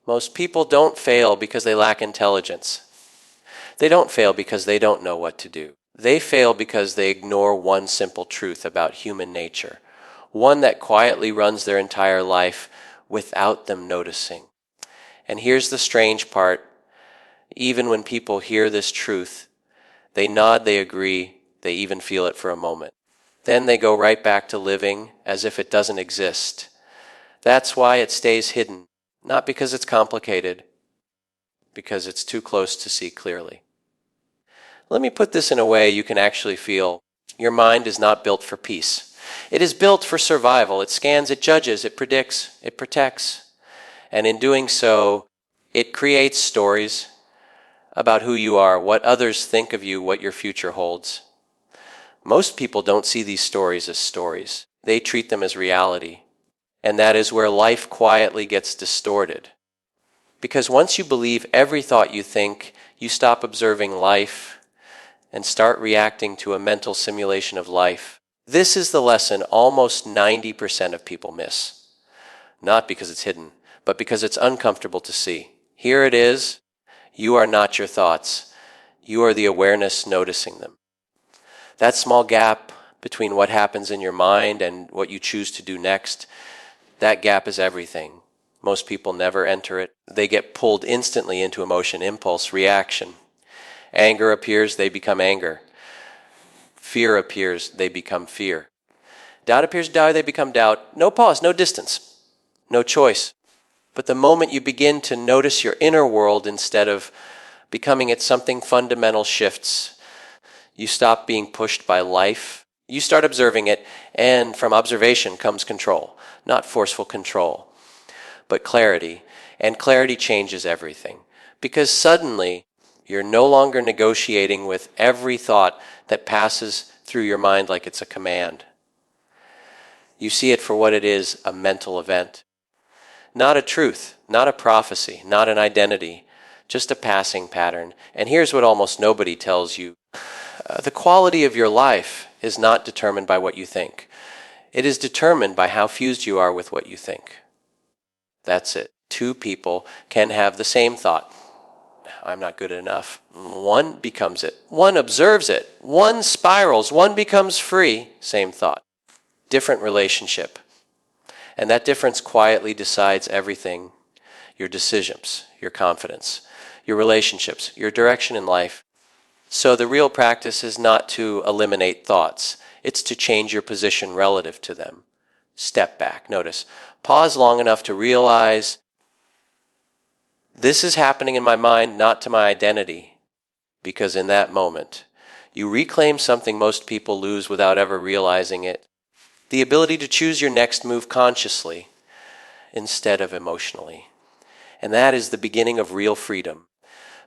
Most people don't fail because they lack intelligence. They don't fail because they don't know what to do. They fail because they ignore one simple truth about human nature, one that quietly runs their entire life without them noticing. And here's the strange part. Even when people hear this truth, they nod, they agree, they even feel it for a moment. Then they go right back to living as if it doesn't exist. That's why it stays hidden, not because it's complicated, because it's too close to see clearly. Let me put this in a way you can actually feel. Your mind is not built for peace. It is built for survival. It scans, it judges, it predicts, it protects. And in doing so, it creates stories about who you are, what others think of you, what your future holds. Most people don't see these stories as stories. They treat them as reality. And that is where life quietly gets distorted. Because once you believe every thought you think, you stop observing life and start reacting to a mental simulation of life. This is the lesson almost 90% of people miss. Not because it's hidden, but because it's uncomfortable to see. Here it is. You are not your thoughts. You are the awareness noticing them. That small gap between what happens in your mind and what you choose to do next, that gap is everything. Most people never enter it. They get pulled instantly into emotion, impulse, reaction. Anger appears, they become anger. Fear appears, they become fear. Doubt appears, doubt, they become doubt. No pause, no distance, no choice. But the moment you begin to notice your inner world instead of becoming it, something fundamental shifts. You stop being pushed by life. You start observing it, and from observation comes control. Not forceful control, but clarity. And clarity changes everything. Because suddenly, you're no longer negotiating with every thought that passes through your mind like it's a command. You see it for what it is, a mental event. Not a truth, not a prophecy, not an identity, just a passing pattern. And here's what almost nobody tells you. The quality of your life is not determined by what you think. It is determined by how fused you are with what you think. That's it. Two people can have the same thought. I'm not good enough. One becomes it. One observes it. One spirals. One becomes free. Same thought. Different relationship. And that difference quietly decides everything. Your decisions, your confidence, your relationships, your direction in life. So the real practice is not to eliminate thoughts. It's to change your position relative to them. Step back. Notice. Pause long enough to realize this is happening in my mind, not to my identity. Because in that moment, you reclaim something most people lose without ever realizing it. The ability to choose your next move consciously instead of emotionally. And that is the beginning of real freedom.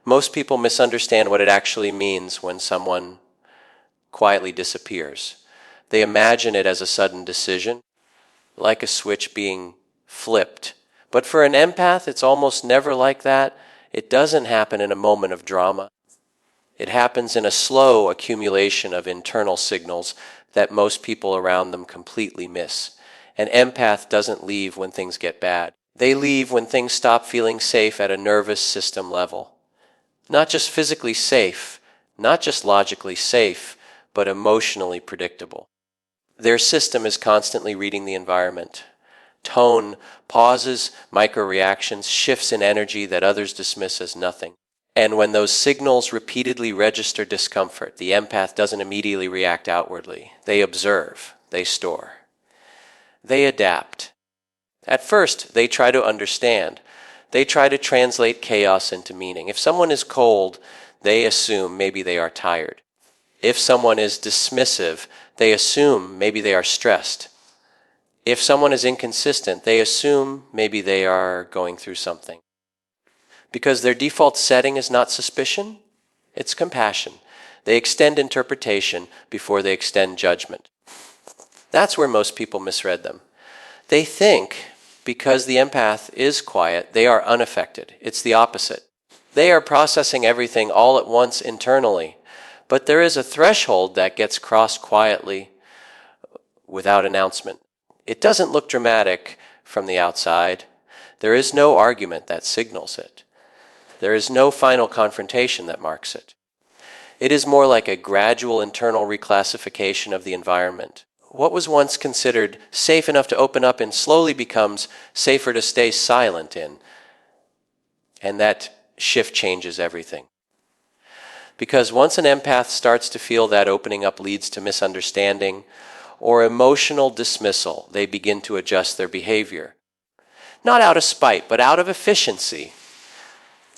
Most people misunderstand what it actually means when someone quietly disappears. They imagine it as a sudden decision, like a switch being flipped. But for an empath, it's almost never like that. It doesn't happen in a moment of drama. It happens in a slow accumulation of internal signals that most people around them completely miss. An empath doesn't leave when things get bad. They leave when things stop feeling safe at a nervous system level. Not just physically safe, not just logically safe, but emotionally predictable. Their system is constantly reading the environment. Tone, pauses, micro-reactions, shifts in energy that others dismiss as nothing. And when those signals repeatedly register discomfort, the empath doesn't immediately react outwardly. They observe, they store. They adapt. At first, they try to understand. They try to translate chaos into meaning. If someone is cold, they assume maybe they are tired. If someone is dismissive, they assume maybe they are stressed. If someone is inconsistent, they assume maybe they are going through something. Because their default setting is not suspicion, it's compassion. They extend interpretation before they extend judgment. That's where most people misread them. They think because the empath is quiet, they are unaffected. It's the opposite. They are processing everything all at once internally. But there is a threshold that gets crossed quietly without announcement. It doesn't look dramatic from the outside. There is no argument that signals it. There is no final confrontation that marks it. It is more like a gradual internal reclassification of the environment. What was once considered safe enough to open up in slowly becomes safer to stay silent in. And that shift changes everything. Because once an empath starts to feel that opening up leads to misunderstanding or emotional dismissal, they begin to adjust their behavior. Not out of spite, but out of efficiency.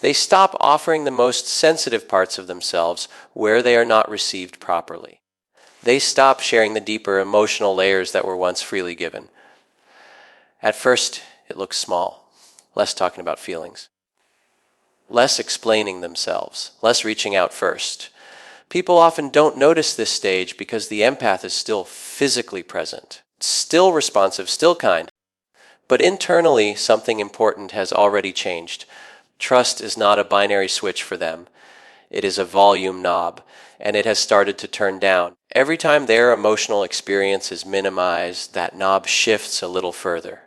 They stop offering the most sensitive parts of themselves where they are not received properly. They stop sharing the deeper emotional layers that were once freely given. At first, it looks small, less talking about feelings, less explaining themselves, less reaching out first. People often don't notice this stage because the empath is still physically present, still responsive, still kind. But internally, something important has already changed. Trust is not a binary switch for them. It is a volume knob, and it has started to turn down. Every time their emotional experience is minimized, that knob shifts a little further.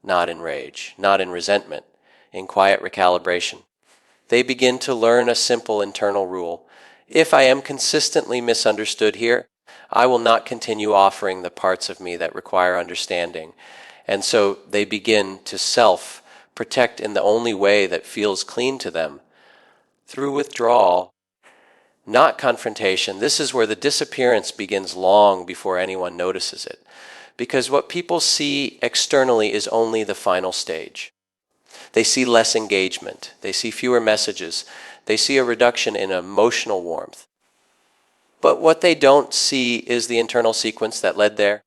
Not in rage, not in resentment, in quiet recalibration. They begin to learn a simple internal rule. If I am consistently misunderstood here, I will not continue offering the parts of me that require understanding. And so they begin to self-protect in the only way that feels clean to them. Through withdrawal, not confrontation. This is where the disappearance begins long before anyone notices it. Because what people see externally is only the final stage. They see less engagement. They see fewer messages. They see a reduction in emotional warmth. But what they don't see is the internal sequence that led there.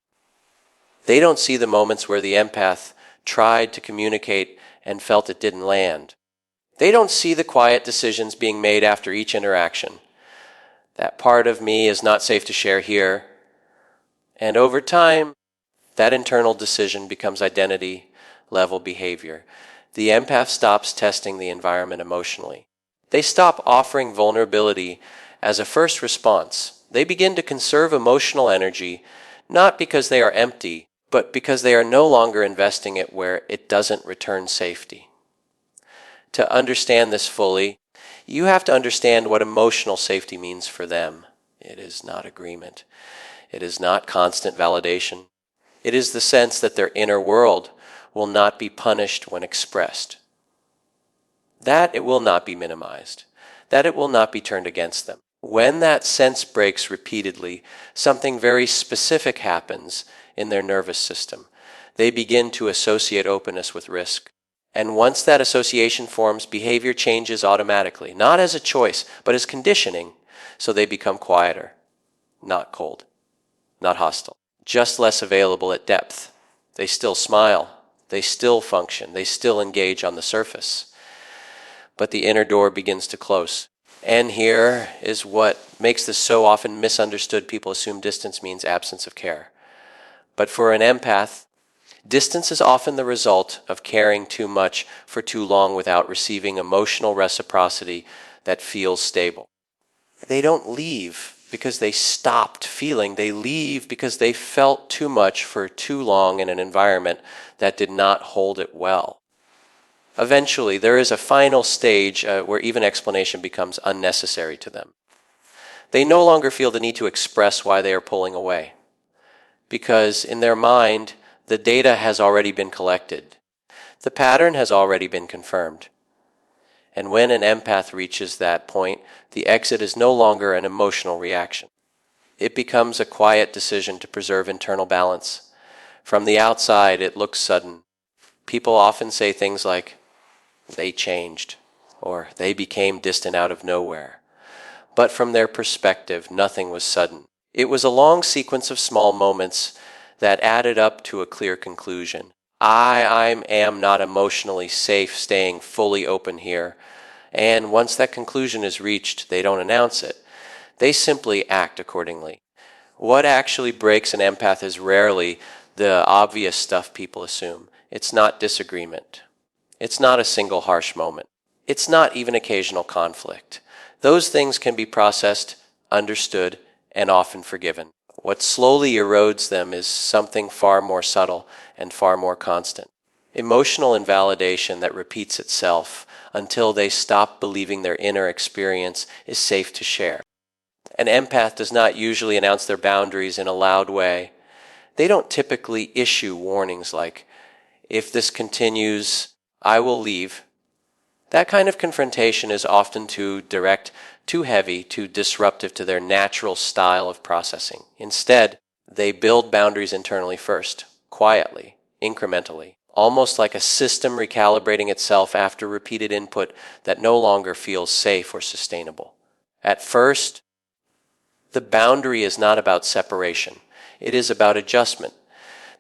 They don't see the moments where the empath tried to communicate and felt it didn't land. They don't see the quiet decisions being made after each interaction. That part of me is not safe to share here. And over time, that internal decision becomes identity-level behavior. The empath stops testing the environment emotionally. They stop offering vulnerability as a first response. They begin to conserve emotional energy, not because they are empty, but because they are no longer investing it where it doesn't return safety. To understand this fully, you have to understand what emotional safety means for them. It is not agreement. It is not constant validation. It is the sense that their inner world will not be punished when expressed. That it will not be minimized. That it will not be turned against them. When that sense breaks repeatedly, something very specific happens in their nervous system. They begin to associate openness with risk. And once that association forms, behavior changes automatically, not as a choice, but as conditioning, so they become quieter, not cold, not hostile, just less available at depth. They still smile, they still function, they still engage on the surface. But the inner door begins to close. And here is what makes this so often misunderstood. People assume distance means absence of care. But for an empath, distance is often the result of caring too much for too long without receiving emotional reciprocity that feels stable. They don't leave because they stopped feeling. They leave because they felt too much for too long in an environment that did not hold it well. Eventually, there is a final stage where even explanation becomes unnecessary to them. They no longer feel the need to express why they are pulling away, because in their mind, the data has already been collected. The pattern has already been confirmed. And when an empath reaches that point, the exit is no longer an emotional reaction. It becomes a quiet decision to preserve internal balance. From the outside, it looks sudden. People often say things like, they changed, or they became distant out of nowhere. But from their perspective, nothing was sudden. It was a long sequence of small moments that added up to a clear conclusion. I am not emotionally safe staying fully open here. And once that conclusion is reached, they don't announce it. They simply act accordingly. What actually breaks an empath is rarely the obvious stuff people assume. It's not disagreement. It's not a single harsh moment. It's not even occasional conflict. Those things can be processed, understood, and often forgiven. What slowly erodes them is something far more subtle and far more constant. emotional invalidation that repeats itself until they stop believing their inner experience is safe to share. An empath does not usually announce their boundaries in a loud way. They don't typically issue warnings like, "If this continues, I will leave." That kind of confrontation is often too direct, too heavy, too disruptive to their natural style of processing. Instead, they build boundaries internally first, quietly, incrementally, almost like a system recalibrating itself after repeated input that no longer feels safe or sustainable. At first, the boundary is not about separation. It is about adjustment.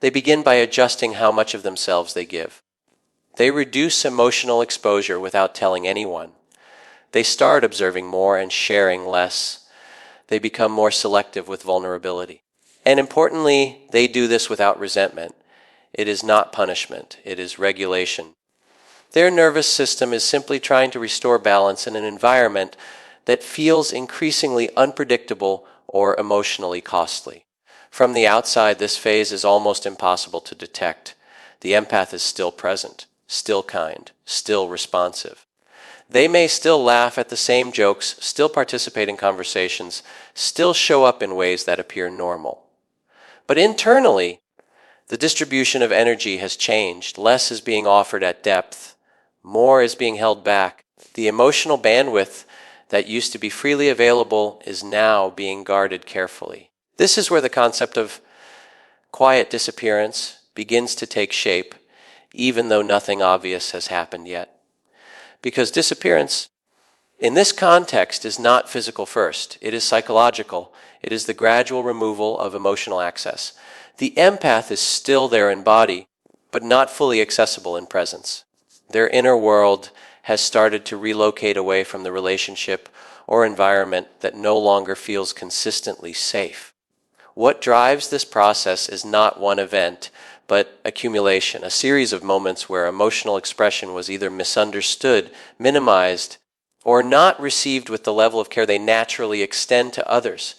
They begin by adjusting how much of themselves they give. They reduce emotional exposure without telling anyone. They start observing more and sharing less. They become more selective with vulnerability. And importantly, they do this without resentment. It is not punishment. It is regulation. Their nervous system is simply trying to restore balance in an environment that feels increasingly unpredictable or emotionally costly. From the outside, this phase is almost impossible to detect. The empath is still present, still kind, still responsive. They may still laugh at the same jokes, still participate in conversations, still show up in ways that appear normal. But internally, the distribution of energy has changed. Less is being offered at depth. More is being held back. The emotional bandwidth that used to be freely available is now being guarded carefully. This is where the concept of quiet disappearance begins to take shape, even though nothing obvious has happened yet. Because disappearance, in this context, is not physical first. It is psychological. It is the gradual removal of emotional access. The empath is still there in body, but not fully accessible in presence. Their inner world has started to relocate away from the relationship or environment that no longer feels consistently safe. What drives this process is not one event, but accumulation, a series of moments where emotional expression was either misunderstood, minimized, or not received with the level of care they naturally extend to others.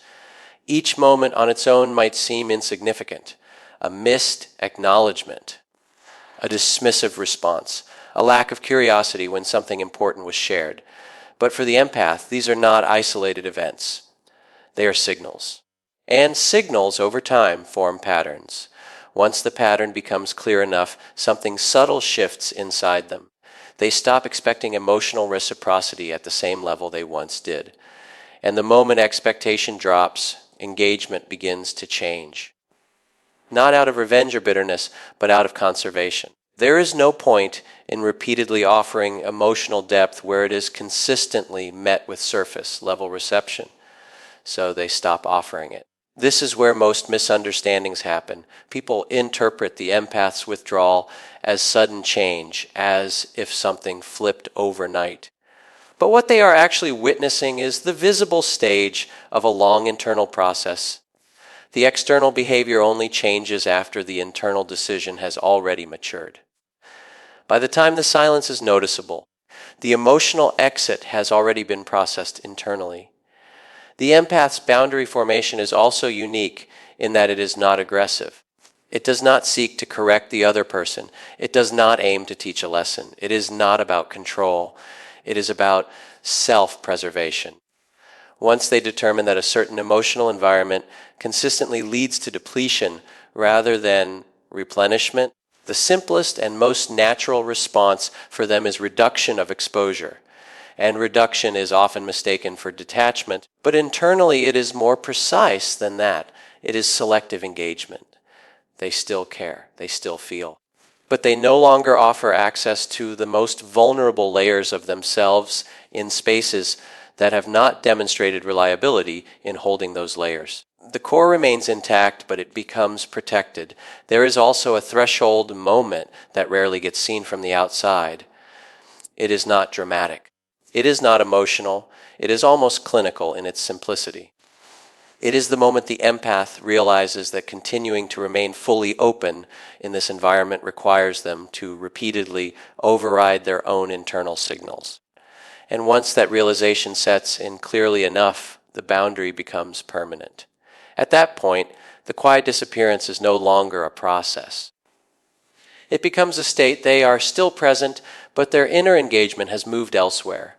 Each moment on its own might seem insignificant, a missed acknowledgement, a dismissive response, a lack of curiosity when something important was shared. But for the empath, these are not isolated events. They are signals. And signals, over time, form patterns. Once the pattern becomes clear enough, something subtle shifts inside them. They stop expecting emotional reciprocity at the same level they once did. And the moment expectation drops, engagement begins to change. Not out of revenge or bitterness, but out of conservation. There is no point in repeatedly offering emotional depth where it is consistently met with surface-level reception, so they stop offering it. This is where most misunderstandings happen. People interpret the empath's withdrawal as sudden change, as if something flipped overnight. But what they are actually witnessing is the visible stage of a long internal process. The external behavior only changes after the internal decision has already matured. By the time the silence is noticeable, the emotional exit has already been processed internally. The empath's boundary formation is also unique in that it is not aggressive. It does not seek to correct the other person. It does not aim to teach a lesson. It is not about control. It is about self-preservation. Once they determine that a certain emotional environment consistently leads to depletion rather than replenishment, the simplest and most natural response for them is reduction of exposure. And reduction is often mistaken for detachment, but internally it is more precise than that. It is selective engagement. They still care. They still feel. But they no longer offer access to the most vulnerable layers of themselves in spaces that have not demonstrated reliability in holding those layers. The core remains intact, but it becomes protected. There is also a threshold moment that rarely gets seen from the outside. It is not dramatic. It is not emotional. It is almost clinical in its simplicity. It is the moment the empath realizes that continuing to remain fully open in this environment requires them to repeatedly override their own internal signals. And once that realization sets in clearly enough, the boundary becomes permanent. At that point, the quiet disappearance is no longer a process. It becomes a state they are still present, but their inner engagement has moved elsewhere.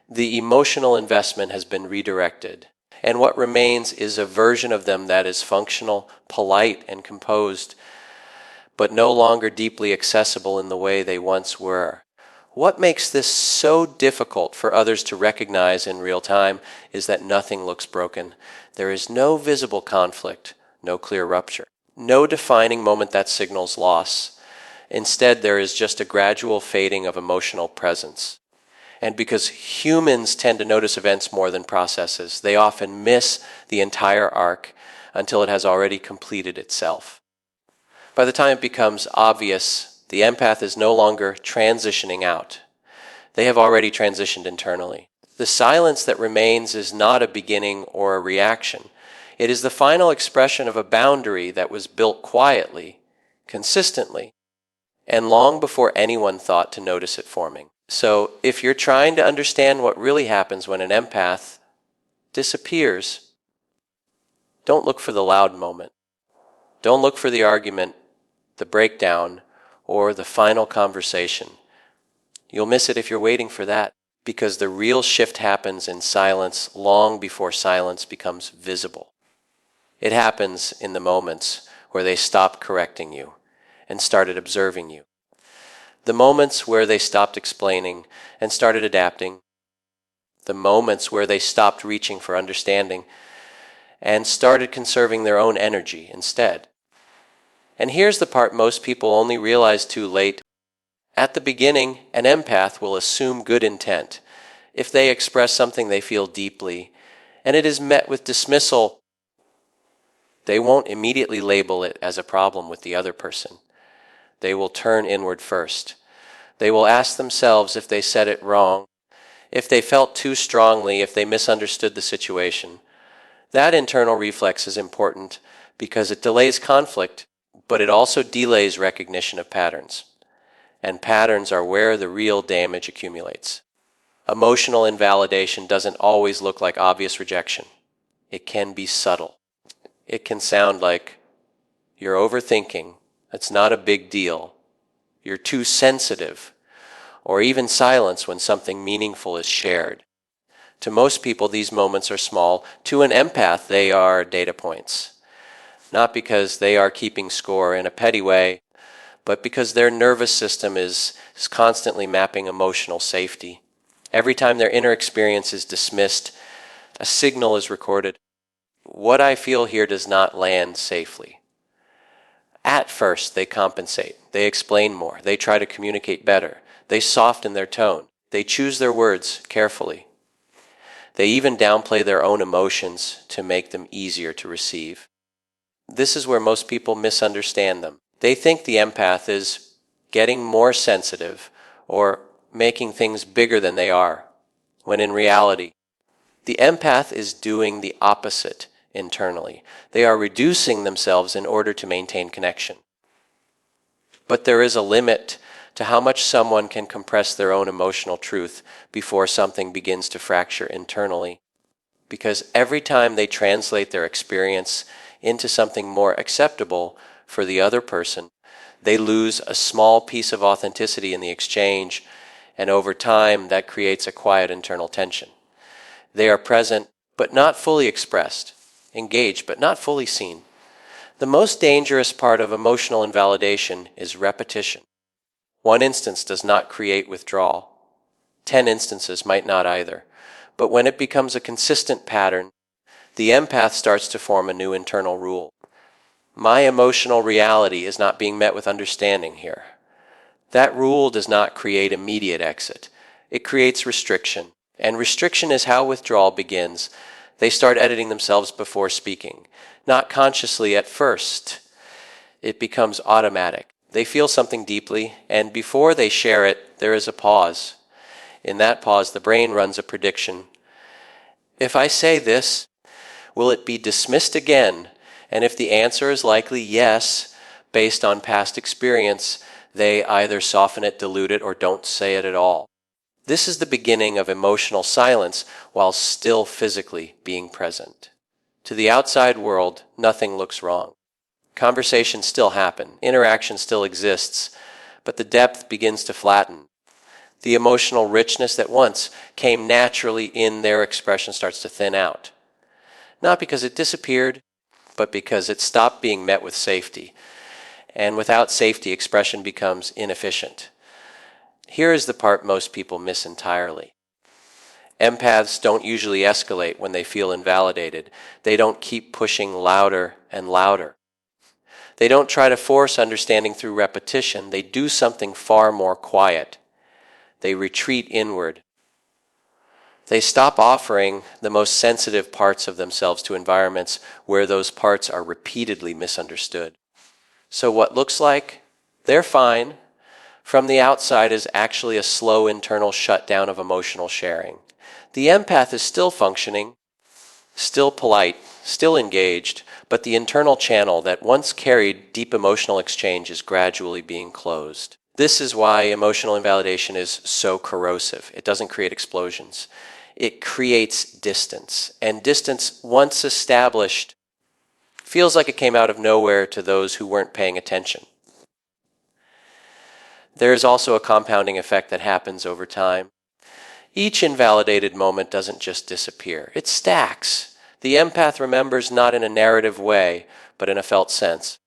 The emotional investment has been redirected, and what remains is a version of them that is functional, polite, and composed, but no longer deeply accessible in the way they once were. What makes this so difficult for others to recognize in real time is that nothing looks broken. There is no visible conflict, no clear rupture, no defining moment that signals loss. Instead, there is just a gradual fading of emotional presence. And because humans tend to notice events more than processes, they often miss the entire arc until it has already completed itself. By the time it becomes obvious, the empath is no longer transitioning out. They have already transitioned internally. The silence that remains is not a beginning or a reaction. It is the final expression of a boundary that was built quietly, consistently, and long before anyone thought to notice it forming. So, if you're trying to understand what really happens when an empath disappears, don't look for the loud moment. Don't look for the argument, the breakdown, or the final conversation. You'll miss it if you're waiting for that, because the real shift happens in silence long before silence becomes visible. It happens in the moments where they stop correcting you and started observing you. The moments where they stopped explaining and started adapting. The moments where they stopped reaching for understanding and started conserving their own energy instead. And here's the part most people only realize too late. At the beginning, an empath will assume good intent. If they express something they feel deeply, and it is met with dismissal, they won't immediately label it as a problem with the other person. They will turn inward first. They will ask themselves if they said it wrong, if they felt too strongly, if they misunderstood the situation. That internal reflex is important because it delays conflict, but it also delays recognition of patterns. And patterns are where the real damage accumulates. Emotional invalidation doesn't always look like obvious rejection. It can be subtle. It can sound like, "You're overthinking, it's not a big deal. You're too sensitive," or even silence when something meaningful is shared. To most people, these moments are small. To an empath, they are data points. Not because they are keeping score in a petty way, but because their nervous system is constantly mapping emotional safety. Every time their inner experience is dismissed, a signal is recorded. What I feel here does not land safely. At first, they compensate. They explain more. They try to communicate better. They soften their tone. They choose their words carefully. They even downplay their own emotions to make them easier to receive. This is where most people misunderstand them. They think the empath is getting more sensitive or making things bigger than they are, when in reality, the empath is doing the opposite internally. They are reducing themselves in order to maintain connection. But there is a limit to how much someone can compress their own emotional truth before something begins to fracture internally. Because every time they translate their experience into something more acceptable for the other person, they lose a small piece of authenticity in the exchange, and over time that creates a quiet internal tension. They are present but not fully expressed, engaged but not fully seen. The most dangerous part of emotional invalidation is repetition. One instance does not create withdrawal. 10 instances might not either. But when it becomes a consistent pattern, the empath starts to form a new internal rule. My emotional reality is not being met with understanding here. That rule does not create immediate exit. It creates restriction. And restriction is how withdrawal begins. They start editing themselves before speaking. Not consciously at first. It becomes automatic. They feel something deeply, and before they share it, there is a pause. In that pause, the brain runs a prediction. If I say this, will it be dismissed again? And if the answer is likely yes, based on past experience, they either soften it, dilute it, or don't say it at all. This is the beginning of emotional silence while still physically being present. To the outside world, nothing looks wrong. Conversations still happen, interaction still exists, but the depth begins to flatten. The emotional richness that once came naturally in their expression starts to thin out. Not because it disappeared, but because it stopped being met with safety. And without safety, expression becomes inefficient. Here is the part most people miss entirely. Empaths don't usually escalate when they feel invalidated. They don't keep pushing louder and louder. They don't try to force understanding through repetition. They do something far more quiet. They retreat inward. They stop offering the most sensitive parts of themselves to environments where those parts are repeatedly misunderstood. So what looks like they're fine from the outside is actually a slow internal shutdown of emotional sharing. The empath is still functioning, still polite, still engaged, but the internal channel that once carried deep emotional exchange is gradually being closed. This is why emotional invalidation is so corrosive. It doesn't create explosions. It creates distance. And distance, once established, feels like it came out of nowhere to those who weren't paying attention. There is also a compounding effect that happens over time. Each invalidated moment doesn't just disappear. It stacks. The empath remembers not in a narrative way, but in a felt sense.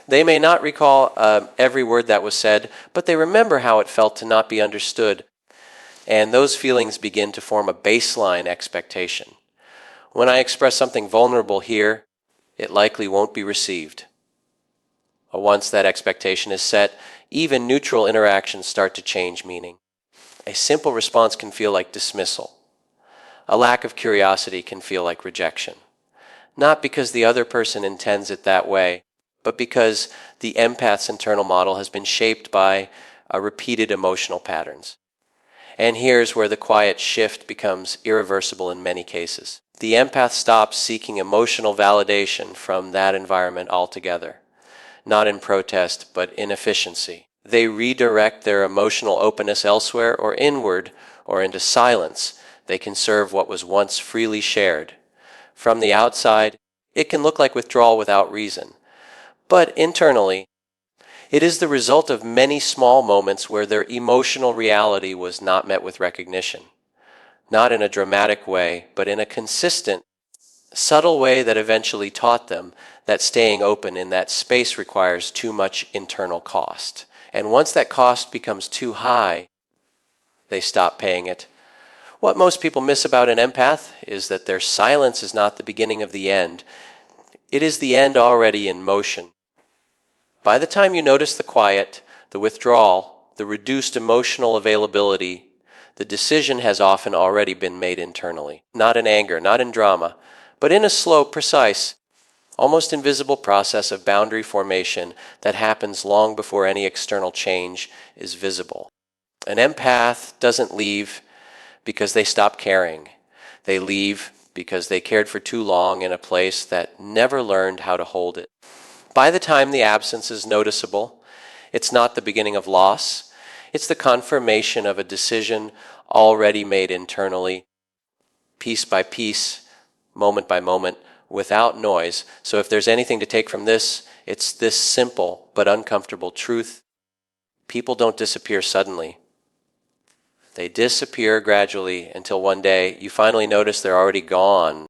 They may not recall every word that was said, but they remember how it felt to not be understood. And those feelings begin to form a baseline expectation. When I express something vulnerable here, it likely won't be received. Once that expectation is set, even neutral interactions start to change meaning. A simple response can feel like dismissal. A lack of curiosity can feel like rejection. Not because the other person intends it that way, but because the empath's internal model has been shaped by repeated emotional patterns. And here's where the quiet shift becomes irreversible in many cases. The empath stops seeking emotional validation from that environment altogether, not in protest, but in efficiency. They redirect their emotional openness elsewhere or inward or into silence. They can serve what was once freely shared. From the outside, it can look like withdrawal without reason. But internally, it is the result of many small moments where their emotional reality was not met with recognition. Not in a dramatic way, but in a consistent, subtle way that eventually taught them that staying open in that space requires too much internal cost. And once that cost becomes too high, they stop paying it. What most people miss about an empath is that their silence is not the beginning of the end. It is the end already in motion. By the time you notice the quiet, the withdrawal, the reduced emotional availability, the decision has often already been made internally. Not in anger, not in drama, but in a slow, precise, almost invisible process of boundary formation that happens long before any external change is visible. An empath doesn't leave because they stop caring. They leave because they cared for too long in a place that never learned how to hold it. By the time the absence is noticeable, it's not the beginning of loss. It's the confirmation of a decision already made internally, piece by piece, moment by moment, without noise. So if there's anything to take from this, it's this simple but uncomfortable truth. People don't disappear suddenly. They disappear gradually until one day you finally notice they're already gone.